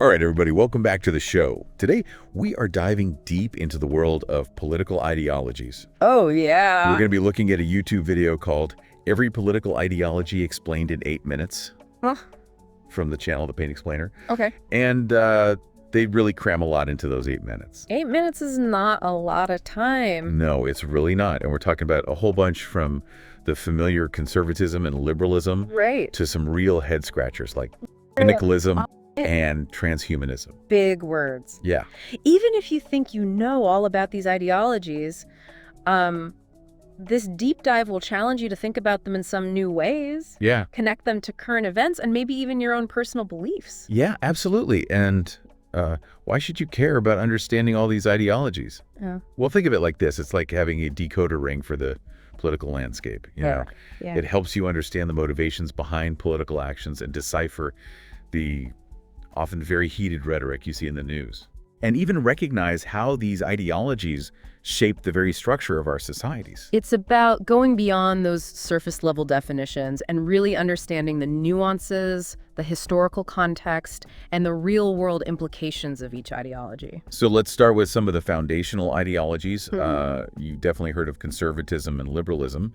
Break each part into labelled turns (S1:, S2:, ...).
S1: All right, everybody, welcome back to the show. Today, we are diving deep into the world of political ideologies.
S2: Oh, yeah.
S1: We're going to be looking at a YouTube video called Every Political Ideology Explained in 8 Minutes from the channel The Pain Explainer.
S2: Okay.
S1: And they really cram a lot into those 8 minutes.
S2: 8 minutes is not a lot of time.
S1: No, it's really not. And we're talking about a whole bunch from the familiar conservatism and liberalism to some real head scratchers like syndicalism and transhumanism.
S2: Big words.
S1: Yeah.
S2: Even if you think you know all about these ideologies, this deep dive will challenge you to think about them in some new ways.
S1: Yeah.
S2: Connect them to current events and maybe even your own personal beliefs.
S1: Yeah, absolutely. And why should you care about understanding all these ideologies? Well, think of it like this. It's like having a decoder ring for the political landscape. You know, it helps you understand the motivations behind political actions and decipher the often very heated rhetoric you see in the news, and even recognize how these ideologies shape the very structure of our societies.
S2: It's about going beyond those surface-level definitions and really understanding the nuances, the historical context, and the real-world implications of each ideology.
S1: So let's start with some of the foundational ideologies. You definitely heard of conservatism and liberalism,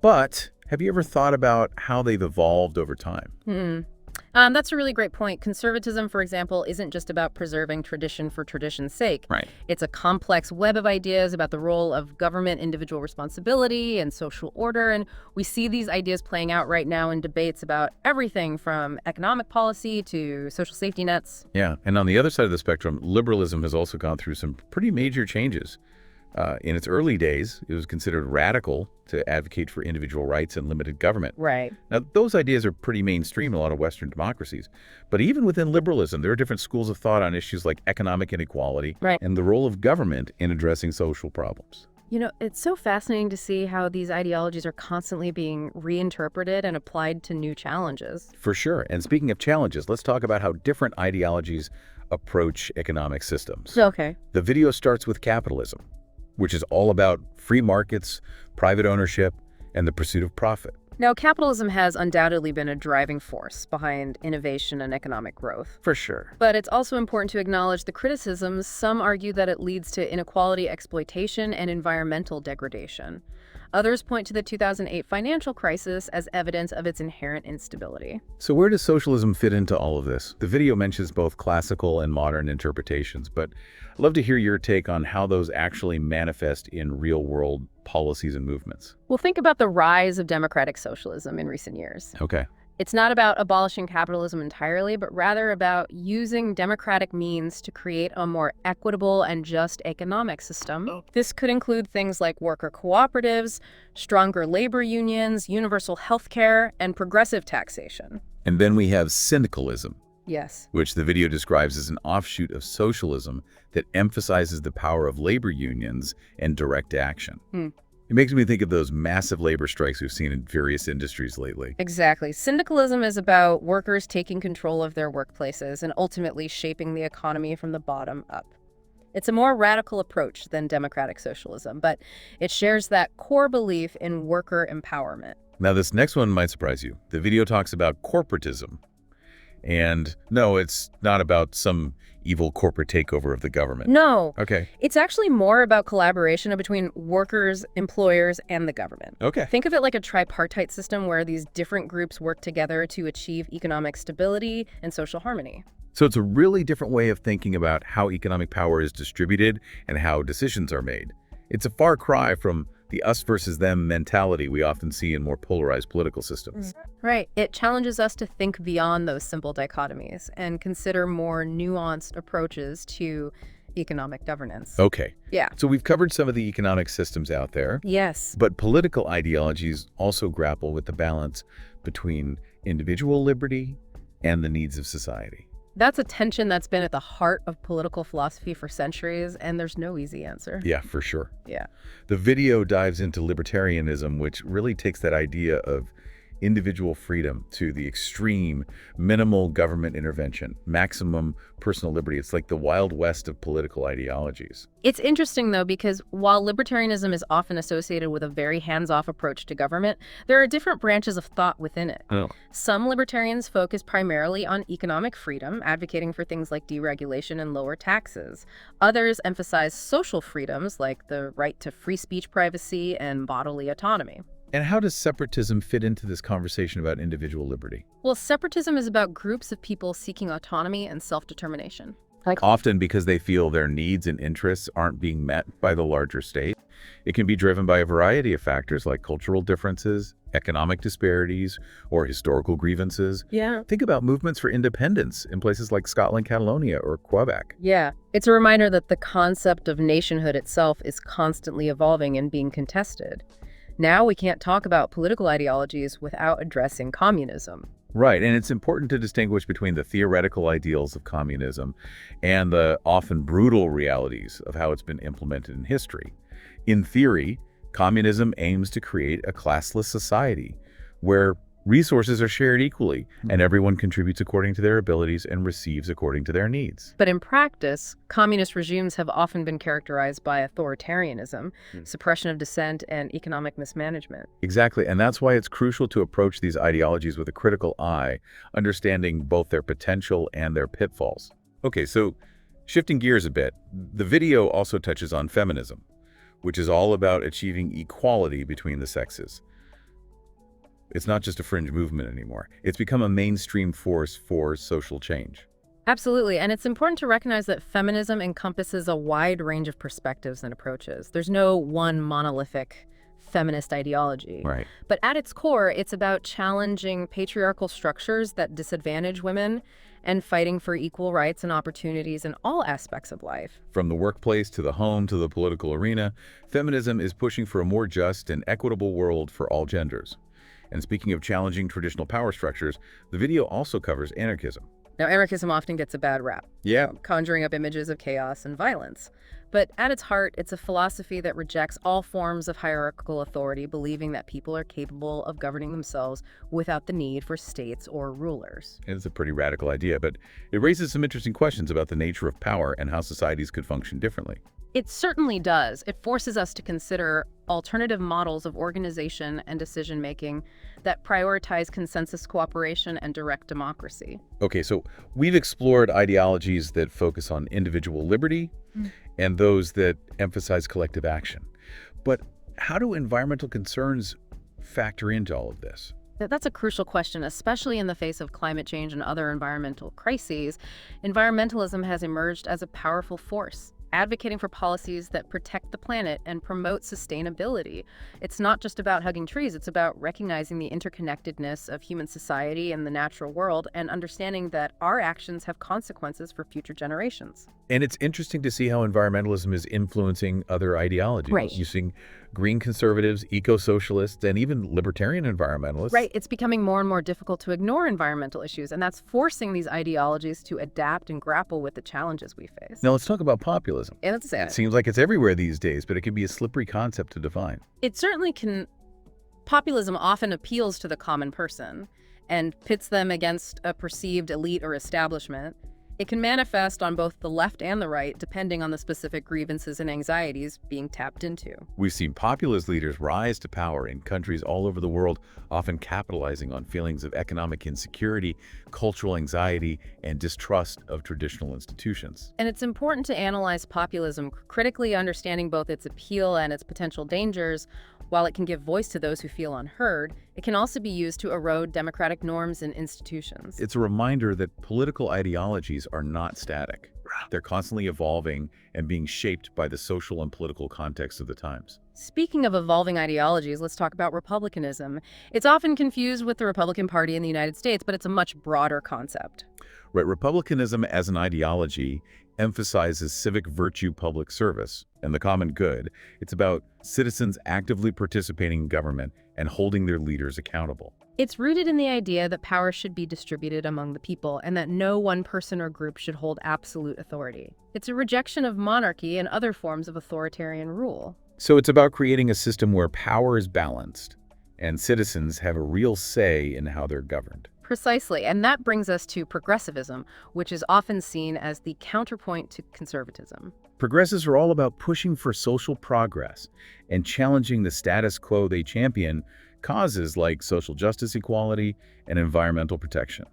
S1: but have you ever thought about how they've evolved over time?
S2: That's a really great point. Conservatism, for example, isn't just about preserving tradition for tradition's sake.
S1: Right.
S2: It's a complex web of ideas about the role of government, individual responsibility, and social order. And we see these ideas playing out right now in debates about everything from economic policy to social safety nets.
S1: Yeah. And on the other side of the spectrum, liberalism has also gone through some pretty major changes. In its early days, it was considered radical to advocate for individual rights and limited government.
S2: Right.
S1: Now, those ideas are pretty mainstream in a lot of Western democracies. But even within liberalism, there are different schools of thought on issues like economic inequality and the role of government in addressing social problems.
S2: You know, it's so fascinating to see how these ideologies are constantly being reinterpreted and applied to new challenges.
S1: For sure. And speaking of challenges, let's talk about how different ideologies approach economic systems.
S2: Okay.
S1: The video starts with capitalism, which is all about free markets, private ownership, and the pursuit of profit.
S2: Now, capitalism has undoubtedly been a driving force behind innovation and economic growth.
S1: For sure.
S2: But it's also important to acknowledge the criticisms. Some argue that it leads to inequality, exploitation, and environmental degradation. Others point to the 2008 financial crisis as evidence of its inherent instability.
S1: So where does socialism fit into all of this? The video mentions both classical and modern interpretations, but I'd love to hear your take on how those actually manifest in real-world policies and movements.
S2: Well, think about the rise of democratic socialism in recent years.
S1: Okay.
S2: It's not about abolishing capitalism entirely, but rather about using democratic means to create a more equitable and just economic system. This could include things like worker cooperatives, stronger labor unions, universal health care, and progressive taxation.
S1: And then we have syndicalism.
S2: Yes.
S1: Which the video describes as an offshoot of socialism that emphasizes the power of labor unions and direct action. It makes me think of those massive labor strikes we've seen in various industries lately.
S2: Exactly. Syndicalism is about workers taking control of their workplaces and ultimately shaping the economy from the bottom up. It's a more radical approach than democratic socialism, but it shares that core belief in worker empowerment.
S1: Now, this next one might surprise you. The video talks about corporatism. And no, it's not about some evil corporate takeover of the government.
S2: No.
S1: Okay.
S2: It's actually more about collaboration between workers, employers, and the government.
S1: Okay.
S2: Think of it like a tripartite system where these different groups work together to achieve economic stability and social harmony.
S1: So it's a really different way of thinking about how economic power is distributed and how decisions are made. It's a far cry from the us versus them mentality we often see in more polarized political systems.
S2: Right. It challenges us to think beyond those simple dichotomies and consider more nuanced approaches to economic governance.
S1: Okay.
S2: Yeah.
S1: So we've covered some of the economic systems out there.
S2: Yes.
S1: But political ideologies also grapple with the balance between individual liberty and the needs of society.
S2: That's a tension that's been at the heart of political philosophy for centuries, and there's no easy answer.
S1: Yeah, for sure.
S2: Yeah.
S1: The video dives into libertarianism, which really takes that idea of individual freedom to the extreme, minimal government intervention, maximum personal liberty. It's like the Wild West of political ideologies.
S2: It's interesting, though, because while libertarianism is often associated with a very hands-off approach to government, there are different branches of thought within it.
S1: Oh.
S2: Some libertarians focus primarily on economic freedom, advocating for things like deregulation and lower taxes. Others emphasize social freedoms, like the right to free speech privacy and bodily autonomy.
S1: And how does separatism fit into this conversation about individual liberty?
S2: Well, separatism is about groups of people seeking autonomy and self-determination.
S1: Often because they feel their needs and interests aren't being met by the larger state. It can be driven by a variety of factors like cultural differences, economic disparities, or historical grievances.
S2: Yeah.
S1: Think about movements for independence in places like Scotland, Catalonia, or Quebec.
S2: Yeah. It's a reminder that the concept of nationhood itself is constantly evolving and being contested. Now we can't talk about political ideologies without addressing communism.
S1: Right, and it's important to distinguish between the theoretical ideals of communism and the often brutal realities of how it's been implemented in history. In theory, communism aims to create a classless society where resources are shared equally and everyone contributes according to their abilities and receives according to their needs.
S2: But in practice, communist regimes have often been characterized by authoritarianism, suppression of dissent, and economic mismanagement.
S1: Exactly, and that's why it's crucial to approach these ideologies with a critical eye, understanding both their potential and their pitfalls. Okay, so shifting gears a bit, the video also touches on feminism, which is all about achieving equality between the sexes. It's not just a fringe movement anymore. It's become a mainstream force for social change.
S2: Absolutely, and it's important to recognize that feminism encompasses a wide range of perspectives and approaches. There's no one monolithic feminist ideology.
S1: Right.
S2: But at its core, it's about challenging patriarchal structures that disadvantage women and fighting for equal rights and opportunities in all aspects of life.
S1: From the workplace to the home to the political arena, feminism is pushing for a more just and equitable world for all genders. And speaking of challenging traditional power structures, the video also covers anarchism.
S2: Now, anarchism often gets a bad rap, conjuring up images of chaos and violence. But at its heart, it's a philosophy that rejects all forms of hierarchical authority, believing that people are capable of governing themselves without the need for states or rulers.
S1: It's a pretty radical idea, but it raises some interesting questions about the nature of power and how societies could function differently.
S2: It certainly does. It forces us to consider alternative models of organization and decision-making that prioritize consensus cooperation and direct democracy.
S1: Okay, so we've explored ideologies that focus on individual liberty and those that emphasize collective action. But how do environmental concerns factor into all of this?
S2: That's a crucial question, especially in the face of climate change and other environmental crises. Environmentalism has emerged as a powerful force, advocating for policies that protect the planet and promote sustainability. It's not just about hugging trees, it's about recognizing the interconnectedness of human society and the natural world and understanding that our actions have consequences for future generations.
S1: And it's interesting to see how environmentalism is influencing other ideologies.
S2: Right.
S1: Using green conservatives, eco-socialists, and even libertarian environmentalists.
S2: Right. It's becoming more and more difficult to ignore environmental issues, and that's forcing these ideologies to adapt and grapple with the challenges we face.
S1: Now let's talk about populism.
S2: And that's
S1: It seems like it's everywhere these days, but it can be a slippery concept to define.
S2: It certainly can. Populism often appeals to the common person and pits them against a perceived elite or establishment. It can manifest on both the left and the right, depending on the specific grievances and anxieties being tapped into.
S1: We've seen populist leaders rise to power in countries all over the world, often capitalizing on feelings of economic insecurity, cultural anxiety, and distrust of traditional institutions.
S2: And it's important to analyze populism critically, understanding both its appeal and its potential dangers. While it can give voice to those who feel unheard, it can also be used to erode democratic norms and institutions.
S1: It's a reminder that political ideologies are not static. They're constantly evolving and being shaped by the social and political context of the times.
S2: Speaking of evolving ideologies, let's talk about republicanism. It's often confused with the Republican Party in the United States, but it's a much broader concept.
S1: Right, republicanism as an ideology emphasizes civic virtue, public service, and the common good. It's about citizens actively participating in government and holding their leaders accountable.
S2: It's rooted in the idea that power should be distributed among the people and that no one person or group should hold absolute authority. It's a rejection of monarchy and other forms of authoritarian rule.
S1: So it's about creating a system where power is balanced and citizens have a real say in how they're governed.
S2: Precisely, and that brings us to progressivism, which is often seen as the counterpoint to conservatism.
S1: Progressives are all about pushing for social progress and challenging the status quo. They champion causes like social justice, equality, and environmental protection.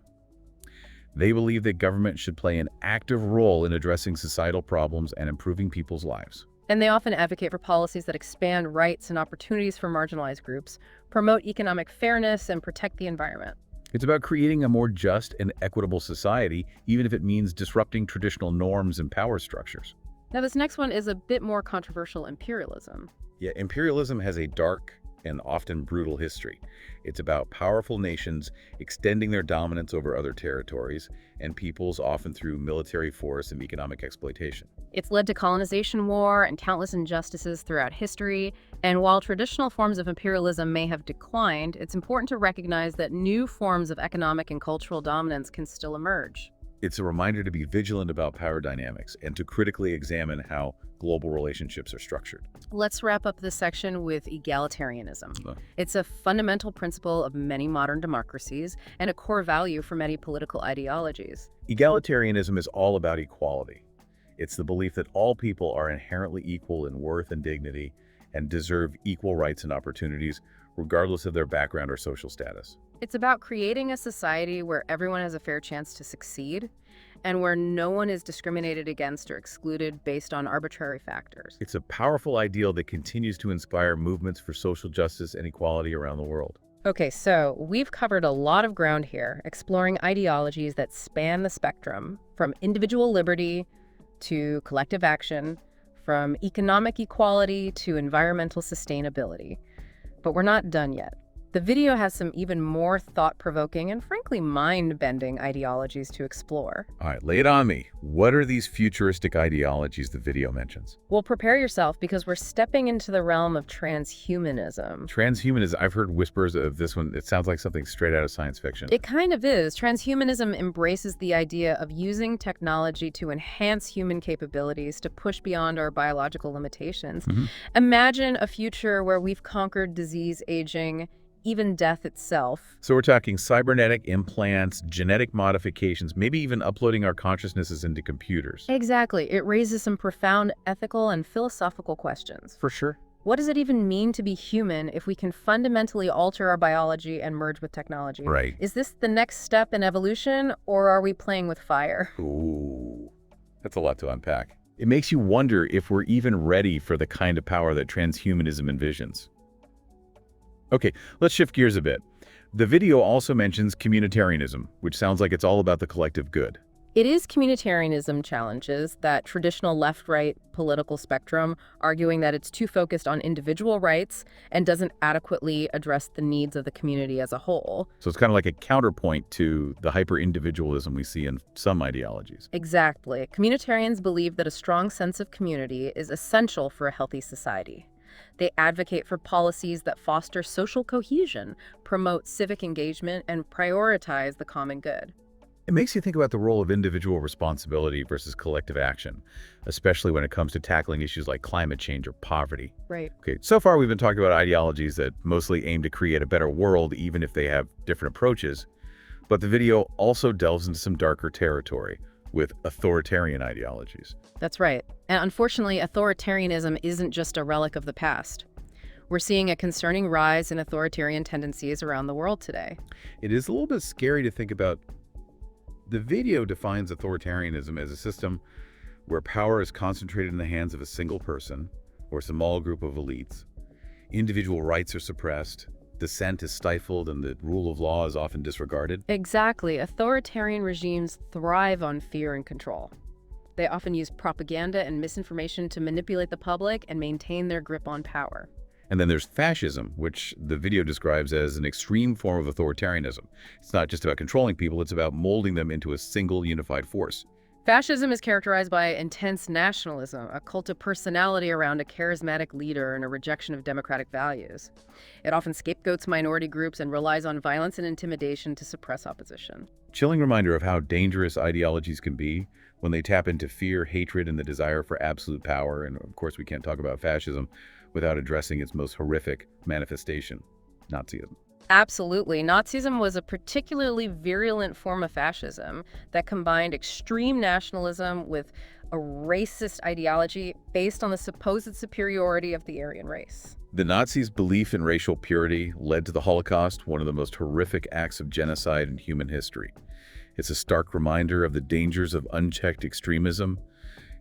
S1: They believe that government should play an active role in addressing societal problems and improving people's lives.
S2: And they often advocate for policies that expand rights and opportunities for marginalized groups, promote economic fairness, and protect the environment.
S1: It's about creating a more just and equitable society, even if it means disrupting traditional norms and power structures.
S2: Now, this next one is a bit more controversial: imperialism.
S1: Yeah, imperialism has a dark and often brutal history. It's about powerful nations extending their dominance over other territories and peoples, often through military force and economic exploitation.
S2: It's led to colonization war and countless injustices throughout history, and while traditional forms of imperialism may have declined, it's important to recognize that new forms of economic and cultural dominance can still emerge.
S1: It's a reminder to be vigilant about power dynamics and to critically examine how global relationships are structured.
S2: Let's wrap up this section with egalitarianism. It's a fundamental principle of many modern democracies and a core value for many political ideologies.
S1: Egalitarianism is all about equality. It's the belief that all people are inherently equal in worth and dignity and deserve equal rights and opportunities, regardless of their background or social status.
S2: It's about creating a society where everyone has a fair chance to succeed and where no one is discriminated against or excluded based on arbitrary factors.
S1: It's a powerful ideal that continues to inspire movements for social justice and equality around the world.
S2: Okay, so we've covered a lot of ground here, exploring ideologies that span the spectrum from individual liberty to collective action, from economic equality to environmental sustainability. But we're not done yet. The video has some even more thought-provoking and frankly mind-bending ideologies to explore.
S1: All right, lay it on me. What are these futuristic ideologies the video mentions?
S2: Well, prepare yourself because we're stepping into the realm of transhumanism.
S1: Transhumanism, I've heard whispers of this one. It sounds like something straight out of science fiction.
S2: It kind of is. Transhumanism embraces the idea of using technology to enhance human capabilities, to push beyond our biological limitations. Imagine a future where we've conquered disease, aging, even death itself.
S1: So we're talking cybernetic implants, genetic modifications, maybe even uploading our consciousnesses into computers.
S2: Exactly. It raises some profound ethical and philosophical questions.
S1: For sure.
S2: What does it even mean to be human if we can fundamentally alter our biology and merge with technology?
S1: Right.
S2: Is this the next step in evolution, or are we playing with fire?
S1: Ooh, that's a lot to unpack. It makes you wonder if we're even ready for the kind of power that transhumanism envisions. Okay, let's shift gears a bit. The video also mentions communitarianism, which sounds like it's all about the collective good.
S2: It is communitarianism challenges that traditional left-right political spectrum, arguing that it's too focused on individual rights and doesn't adequately address the needs of the community as a whole.
S1: So it's kind of like a counterpoint to the hyper-individualism we see in some ideologies.
S2: Exactly. Communitarians believe that a strong sense of community is essential for a healthy society. They advocate for policies that foster social cohesion, promote civic engagement, and prioritize the common good.
S1: It makes you think about the role of individual responsibility versus collective action, especially when it comes to tackling issues like climate change or poverty.
S2: Right.
S1: Okay, so far we've been talking about ideologies that mostly aim to create a better world, even if they have different approaches. But the video also delves into some darker territory with authoritarian ideologies.
S2: That's right. And unfortunately, authoritarianism isn't just a relic of the past. We're seeing a concerning rise in authoritarian tendencies around the world today.
S1: It is a little bit scary to think about. The video defines authoritarianism as a system where power is concentrated in the hands of a single person or small group of elites. Individual rights are suppressed, dissent is stifled, and the rule of law is often disregarded.
S2: Exactly. Authoritarian regimes thrive on fear and control. They often use propaganda and misinformation to manipulate the public and maintain their grip on power.
S1: And then there's fascism, which the video describes as an extreme form of authoritarianism. It's not just about controlling people, it's about molding them into a single unified force.
S2: Fascism is characterized by intense nationalism, a cult of personality around a charismatic leader, and a rejection of democratic values. It often scapegoats minority groups and relies on violence and intimidation to suppress opposition.
S1: Chilling reminder of how dangerous ideologies can be when they tap into fear, hatred, and the desire for absolute power. And of course, we can't talk about fascism without addressing its most horrific manifestation: Nazism.
S2: Absolutely. Nazism was a particularly virulent form of fascism that combined extreme nationalism with a racist ideology based on the supposed superiority of the Aryan race.
S1: The Nazis' belief in racial purity led to the Holocaust, one of the most horrific acts of genocide in human history. It's a stark reminder of the dangers of unchecked extremism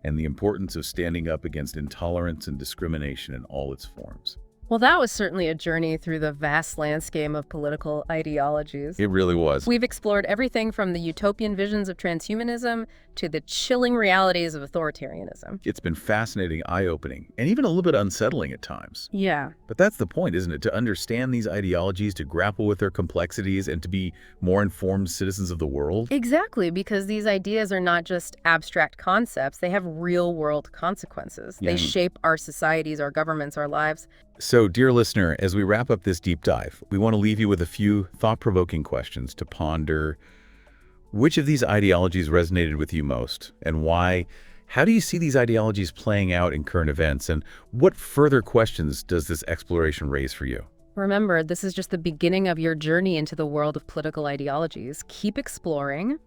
S1: and the importance of standing up against intolerance and discrimination in all its forms.
S2: Well, that was certainly a journey through the vast landscape of political ideologies.
S1: It really was.
S2: We've explored everything from the utopian visions of transhumanism to the chilling realities of authoritarianism.
S1: It's been fascinating, eye-opening, and even a little bit unsettling at times.
S2: Yeah.
S1: But that's the point, isn't it? To understand these ideologies, to grapple with their complexities, and to be more informed citizens of the world.
S2: Exactly, because these ideas are not just abstract concepts. They have real-world consequences.
S1: Yeah.
S2: They shape our societies, our governments, our lives.
S1: So, dear listener, as we wrap up this deep dive, we want to leave you with a few thought-provoking questions to ponder. Which of these ideologies resonated with you most, and why? How do you see these ideologies playing out in current events, and what further questions does this exploration raise for you?
S2: Remember, this is just the beginning of your journey into the world of political ideologies. Keep exploring,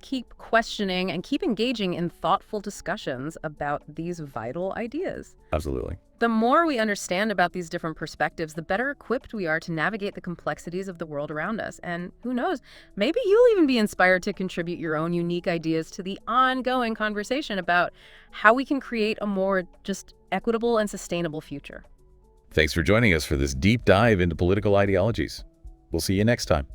S2: keep questioning, and keep engaging in thoughtful discussions about these vital ideas.
S1: Absolutely.
S2: The more we understand about these different perspectives, the better equipped we are to navigate the complexities of the world around us. And who knows, maybe you'll even be inspired to contribute your own unique ideas to the ongoing conversation about how we can create a more just equitable and sustainable future.
S1: Thanks for joining us for this deep dive into political ideologies. We'll see you next time.